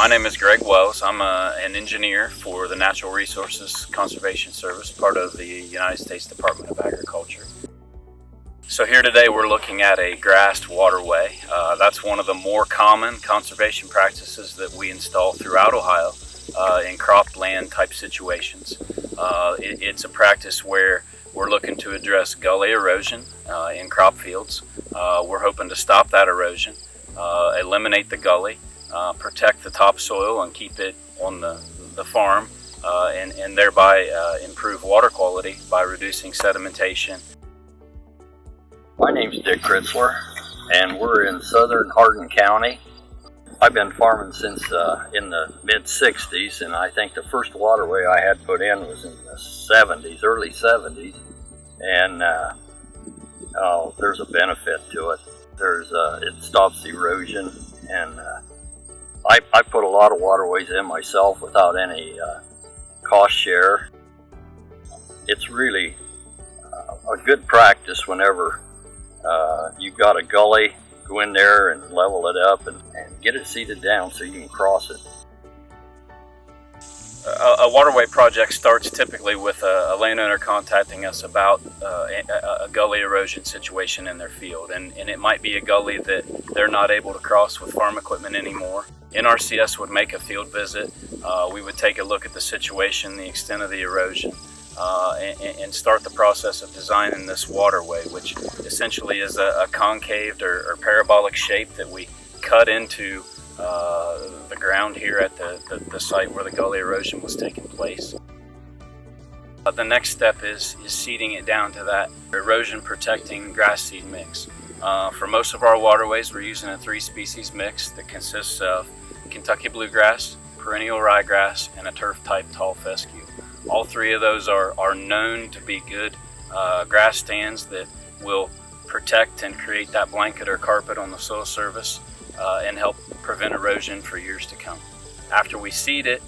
My name is Greg Wells. I'm an engineer for the Natural Resources Conservation Service, part of the United States Department of Agriculture. So here today we're looking at a grassed waterway. That's one of the more common conservation practices that we install throughout Ohio in cropland type situations. It's a practice where we're looking to address gully erosion in crop fields. We're hoping to stop that erosion, eliminate the gully, protect the topsoil and keep it on the farm, and thereby improve water quality by reducing sedimentation. My name's Dick Kritzler, and we're in southern Hardin County. I've been farming since in the mid-60s, and I think the first waterway I had put in was in the 70s, early 70s, and there's a benefit to it. It stops erosion, and I put a lot of waterways in myself without any cost share. It's really a good practice whenever you've got a gully. Go in there and level it up and get it seeded down so you can cross it. A waterway project starts typically with a landowner contacting us about a gully erosion situation in their field, and it might be a gully that they're not able to cross with farm equipment anymore. NRCS would make a field visit. We would take a look at the situation, the extent of the erosion, and start the process of designing this waterway, which essentially is a concaved or parabolic shape that we cut into the ground here at the site where the gully erosion was taking place. The next step is seeding it down to that erosion protecting grass seed mix. For most of our waterways, we're using a 3-species mix that consists of Kentucky bluegrass, perennial ryegrass, and a turf type tall fescue. All three of those are known to be good grass stands that will protect and create that blanket or carpet on the soil surface and help prevent erosion for years to come. After we seed it,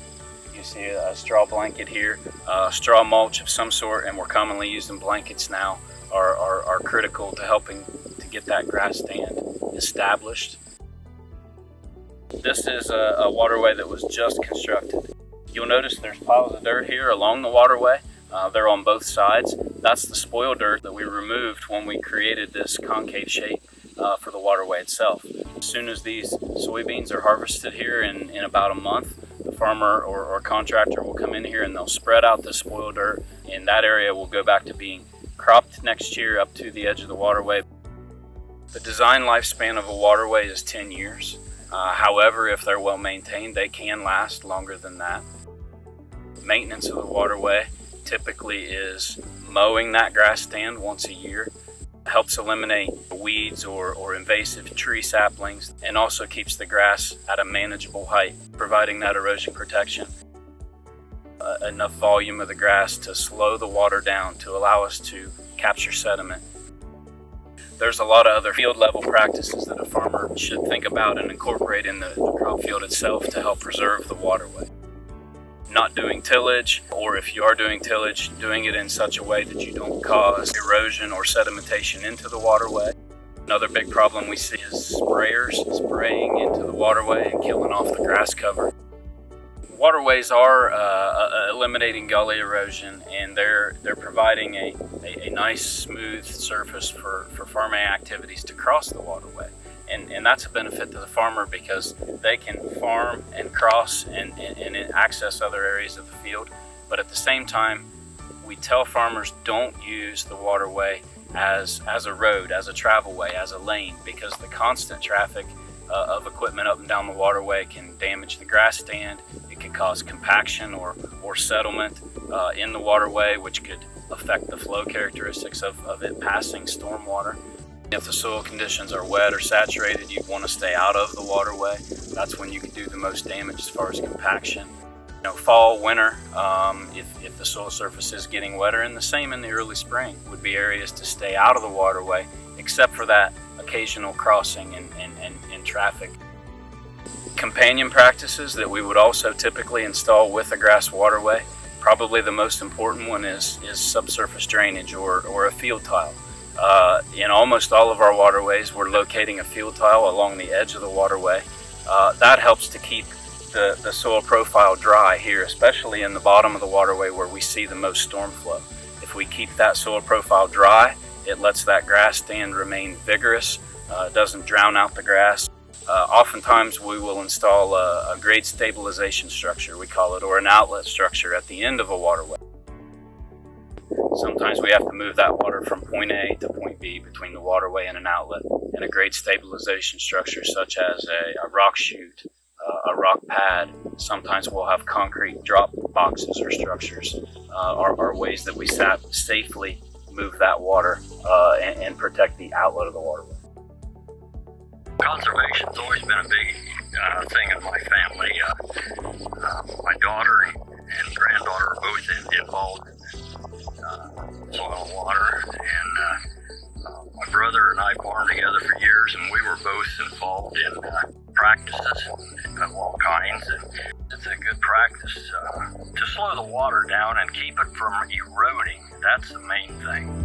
you see a straw blanket here, straw mulch of some sort, and we're commonly using blankets now, are critical to helping to get that grass stand established. This is a waterway that was just constructed. You'll notice there's piles of dirt here along the waterway. They're on both sides. That's the spoil dirt that we removed when we created this concave shape for the waterway itself. As soon as these soybeans are harvested here in about a month, the farmer or contractor will come in here and they'll spread out the spoil dirt, and that area will go back to being cropped next year up to the edge of the waterway. The design lifespan of a waterway is 10 years. However, if they're well maintained, they can last longer than that. Maintenance of the waterway typically is mowing that grass stand once a year. Helps eliminate weeds or invasive tree saplings, and also keeps the grass at a manageable height, providing that erosion protection. Enough volume of the grass to slow the water down to allow us to capture sediment. There's a lot of other field level practices that a farmer should think about and incorporate in the crop field itself to help preserve the waterway. Not doing tillage, or if you are doing tillage, doing it in such a way that you don't cause erosion or sedimentation into the waterway. Another big problem we see is sprayers spraying into the waterway and killing off the grass cover. Waterways are eliminating gully erosion, and they're providing a nice smooth surface for farming activities to cross the waterway. And that's a benefit to the farmer because they can farm and cross and access other areas of the field. But at the same time, we tell farmers don't use the waterway as a road, as a travelway, as a lane, because the constant traffic of equipment up and down the waterway can damage the grass stand. It could cause compaction or settlement in the waterway, which could affect the flow characteristics of it passing stormwater. If the soil conditions are wet or saturated, you want to stay out of the waterway. That's when you can do the most damage as far as compaction. Fall, winter, if the soil surface is getting wetter, and the same in the early spring, would be areas to stay out of the waterway, except for that occasional crossing and traffic. Companion practices that we would also typically install with a grass waterway, probably the most important one is subsurface drainage or a field tile. In almost all of our waterways, we're locating a field tile along the edge of the waterway. That helps to keep the soil profile dry here, especially in the bottom of the waterway where we see the most storm flow. If we keep that soil profile dry, it lets that grass stand remain vigorous, doesn't drown out the grass. Oftentimes we will install a grade stabilization structure, we call it, or an outlet structure at the end of a waterway. Sometimes we have to move that water from point A to point B between the waterway and an outlet, and a grade stabilization structure such as a rock chute, a rock pad. Sometimes we'll have concrete drop boxes or structures, are ways that we safely move that water and protect the outlet of the waterway. Conservation's always been a big thing in my family. My daughter and granddaughter are both involved in soil and water, and my brother and I farmed together for years, and we were both involved in practices of all kinds. And it's a good practice to slow the water down and keep it from eroding. That's the main thing.